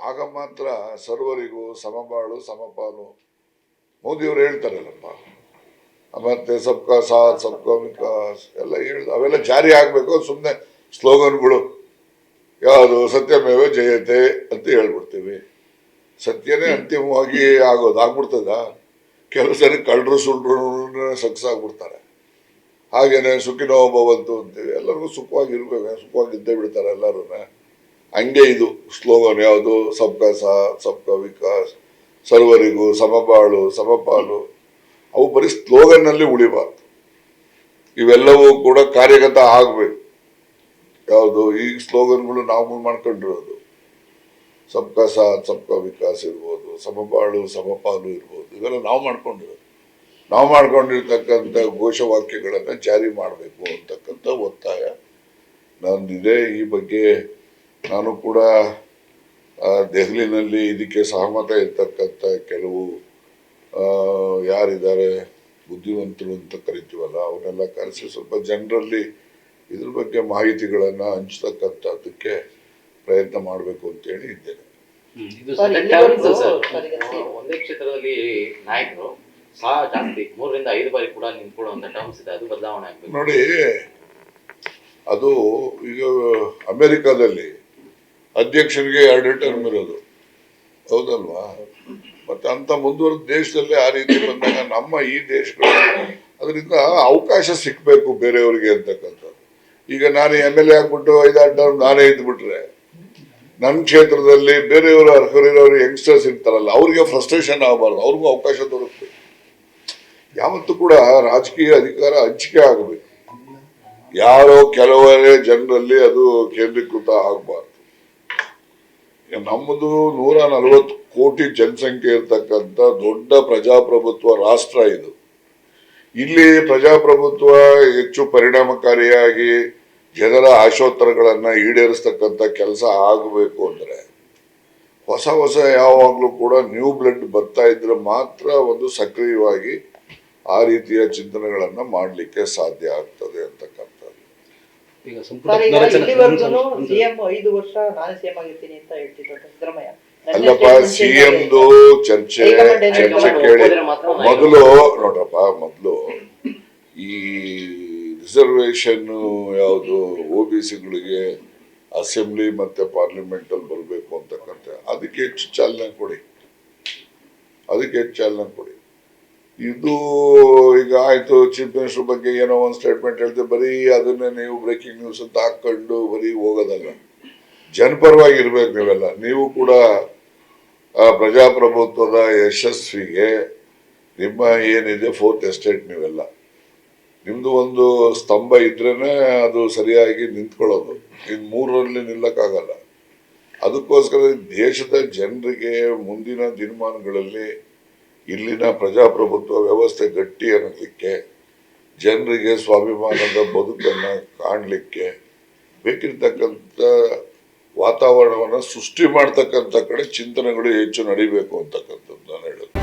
ಆಗ ಮಾತ್ರ ಸರ್ವರಿಗೂ ಸಮಬಾಳು ಸಮಪಾಲು ಮೋದಿಯವರು ಹೇಳ್ತಾರಲ್ಲಪ್ಪ. ಮತ್ತೆ ಸಬ್ಕಾ ಸಾಥ್ ಸಬ್ಕಾ ವಿಕಾಸ್ ಎಲ್ಲ ಅವೆಲ್ಲ ಜಾರಿ ಆಗ್ಬೇಕು. ಸುಮ್ಮನೆ ಸ್ಲೋಗನ್ಗಳು ಯಾವುದು ಸತ್ಯಮೇವ ಜಯತೆ ಅಂತ ಹೇಳ್ಬಿಡ್ತೀವಿ. ಸತ್ಯನೇ ಅಂತಿಮವಾಗಿ ಆಗ್ಬಿಡ್ತದ. ಕೆಲವು ಸರಿ ಕಳ್ಳರು ಸುಳ್ಳು ಸಕ್ಸ್ ಆಗ್ಬಿಡ್ತಾರೆ. ಹಾಗೇನೆ ಸುಖಿನೋ ಭವಂತು ಅಂತೀವಿ. ಎಲ್ಲರಿಗೂ ಸುಖವಾಗಿರ್ಬೇಕು, ಸುಖವಾಗಿದ್ದೇ ಬಿಡ್ತಾರೆ ಎಲ್ಲರೂ. ಹಂಗೆ ಇದು ಸ್ಲೋಗನ್ ಯಾವುದು ಸಬ್ಕಾ ಸಾಥ್ ಸಬ್ಕಾ ವಿಕಾಸ್, ಸರ್ವರಿಗೂ ಸಮಬಾಳು ಸಮಪಾಲು, ಅವು ಬರೀ ಸ್ಲೋಗನ್ನಲ್ಲಿ ಉಳಿಬಾರ್ದು. ಇವೆಲ್ಲವೂ ಕೂಡ ಕಾರ್ಯಗತ ಆಗ್ಬೇಕು. ಯಾವುದು ಈ ಸ್ಲೋಗನ್ಗಳು ನಾವು ಮಾಡ್ಕೊಂಡಿರೋದು ಸಬ್ಕಾ ಸಾಥ್ ಸಬ್ಕಾ ವಿಕಾಸ್ ಇರ್ಬೋದು, ಸಮಬಾಳು ಸಮಪಾಲು ಇರ್ಬೋದು, ಇವೆಲ್ಲ ನಾವು ಮಾಡ್ಕೊಂಡಿರ್ತಕ್ಕಂಥ ಘೋಷವಾಕ್ಯಗಳನ್ನು ಜಾರಿ ಮಾಡಬೇಕು ಅಂತಕ್ಕಂಥ ಒತ್ತಾಯ ನಂದಿದೆ. ಈ ಬಗ್ಗೆ ನಾನು ಕೂಡ ದೆಹಲಿನಲ್ಲಿ ಇದಕ್ಕೆ ಸಹಮತ ಇರ್ತಕ್ಕಂಥ ಕೆಲವು ಯಾರಿದ್ದಾರೆ ಬುದ್ಧಿವಂತರು ಅಂತ ಕರಿತೀವಲ್ಲ, ಅವನ್ನೆಲ್ಲ ಕರೆಸಿ ಸ್ವಲ್ಪ ಜನರಲ್ಲಿ ಇದ್ರ ಬಗ್ಗೆ ಮಾಹಿತಿಗಳನ್ನು ಹಂಚತಕ್ಕಂಥದ್ದಕ್ಕೆ ಪ್ರಯತ್ನ ಮಾಡಬೇಕು ಅಂತೇಳಿ ಇದ್ದೇನೆ. ಒಂದೇ ಕ್ಷೇತ್ರದಲ್ಲಿ ನಾಯಕರು ಸಹ ಜಾಸ್ತಿ 3 ರಿಂದ 5 ಬಾರಿ ಕೂಡ ನಿಂತ್ಕೊಳ್ಳುವಂತ ಟರ್ಮ್ಸ್ ಇದೆ, ಅದು ಬದಲಾವಣೆ ಆಗಬೇಕು ನೋಡಿ. ಅದು ಈಗ ಅಮೆರಿಕಾದಲ್ಲಿ ಅಧ್ಯಕ್ಷರಿಗೆ 2 ಟರ್ಮ್ ಇರೋದು, ಹೌದಲ್ವಾ? ಮತ್ತೆ ಅಂತ ಮುಂದುವರೆದ ದೇಶದಲ್ಲಿ ಆ ರೀತಿ ಬಂದಾಗ ನಮ್ಮ ಈ ದೇಶಗಳಲ್ಲಿ ಅದರಿಂದ ಅವಕಾಶ ಸಿಕ್ಬೇಕು ಬೇರೆಯವರಿಗೆ ಅಂತಕ್ಕಂಥದ್ದು. ಈಗ ನಾನು MLA ಆಗ್ಬಿಟ್ಟು 5-6 ಟರ್ಮ್ ನಾನೇ ಇದ್ಬಿಟ್ರೆ ನನ್ನ ಕ್ಷೇತ್ರದಲ್ಲಿ ಬೇರೆಯವರು ಅರ್ಹರಿರೋರು ಯಂಗ್ಸ್ಟರ್ಸ್ ಇರ್ತಾರಲ್ಲ, ಅವ್ರಿಗೆ ಫ್ರಸ್ಟ್ರೇಷನ್ ಆಗಬಾರ್ದು, ಅವ್ರಿಗೂ ಅವಕಾಶ ದೊರಕಬೇಕು. ಯಾವತ್ತೂ ಕೂಡ ರಾಜಕೀಯ ಅಧಿಕಾರ ಹಂಚಿಕೆ ಆಗಬೇಕು, ಯಾರೋ ಕೆಲವರೇ ಜನರಲ್ಲಿ ಅದು ಕೇಂದ್ರೀಕೃತ ಆಗಬಾರ್ದು. ನಮ್ಮದು 140 ಕೋಟಿ ಜನಸಂಖ್ಯೆ ಇರ್ತಕ್ಕಂಥ ದೊಡ್ಡ ಪ್ರಜಾಪ್ರಭುತ್ವ ರಾಷ್ಟ್ರ ಇದು. ಇಲ್ಲಿ ಪ್ರಜಾಪ್ರಭುತ್ವ ಹೆಚ್ಚು ಪರಿಣಾಮಕಾರಿಯಾಗಿ ಜನರ ಆಶೋತ್ತರಗಳನ್ನು ಈಡೇರಿಸ್ತಕ್ಕಂಥ ಕೆಲಸ ಆಗಬೇಕು ಅಂದರೆ ಹೊಸ ಯಾವಾಗಲೂ ಕೂಡ ನ್ಯೂ ಬ್ಲಡ್ ಬರ್ತಾ ಇದ್ರೆ ಮಾತ್ರ ಒಂದು ಸಕ್ರಿಯವಾಗಿ ಆ ರೀತಿಯ ಚಿಂತನೆಗಳನ್ನು ಮಾಡಲಿಕ್ಕೆ ಸಾಧ್ಯ ಆಗ್ತದೆ ಅಂತಕ್ಕಂಥದ್ದು. ಅಲ್ಲಪ್ಪ, ಸಿಎಂದು ಚರ್ಚೆ ಕೇಳಿ ಮೊದಲು ಮೊದಲು ಈ ರಿಸರ್ವೇಶನ್ ಯಾವುದು OBCಗಳಿಗೆ ಅಸೆಂಬ್ಲಿ ಮತ್ತೆ ಪಾರ್ಲಿಮೆಂಟ್ ಅಲ್ಲಿ ಬರಬೇಕು ಅಂತಕ್ಕಂಥ ಅದಕ್ಕೆ ಹೆಚ್ಚು ಚಾಲನೆ ಕೊಡಿ. ಇದು ಈಗ ಆಯ್ತು, ಚೀಫ್ ಮಿನಿಸ್ಟರ್ ಬಗ್ಗೆ ಏನೋ ಒಂದು ಸ್ಟೇಟ್ಮೆಂಟ್ ಹೇಳ್ತೆ, ಬರೀ ಅದನ್ನೇ ನೀವು ಬ್ರೇಕಿಂಗ್ ನ್ಯೂಸ್ ಅಂತ ಹಾಕೊಂಡು ಬರೀ ಹೋಗೋದಲ್ಲ. ಜನಪರವಾಗಿರ್ಬೇಕು ನೀವೆಲ್ಲ. ನೀವು ಕೂಡ ಪ್ರಜಾಪ್ರಭುತ್ವದ ಯಶಸ್ವಿಗೆ ನಿಮ್ಮ ಏನಿದೆ 4th ಎಸ್ಟೇಟ್, ನೀವೆಲ್ಲ ನಿಮ್ದು ಒಂದು ಸ್ತಂಭ ಇದ್ರೇನೆ ಅದು ಸರಿಯಾಗಿ ನಿಂತ್ಕೊಳ್ಳೋದು. ಇನ್ನು 3ರಲ್ಲಿ ನಿಲ್ಲಕ್ಕಾಗಲ್ಲ. ಅದಕ್ಕೋಸ್ಕರ ದೇಶದ ಜನರಿಗೆ ಮುಂದಿನ ದಿನಮಾನಗಳಲ್ಲಿ ಇಲ್ಲಿನ ಪ್ರಜಾಪ್ರಭುತ್ವ ವ್ಯವಸ್ಥೆ ಗಟ್ಟಿ ಅನ್ನಲಿಕ್ಕೆ, ಜನರಿಗೆ ಸ್ವಾಭಿಮಾನದ ಬದುಕನ್ನು ಕಾಣಲಿಕ್ಕೆ ಬೇಕಿರ್ತಕ್ಕಂಥ ವಾತಾವರಣವನ್ನು ಸೃಷ್ಟಿ ಮಾಡ್ತಕ್ಕಂಥ ಕಡೆ ಚಿಂತನೆಗಳು ಹೆಚ್ಚು ನಡಿಬೇಕು ಅಂತಕ್ಕಂಥದ್ದು ನಾನು ಹೇಳೋದು.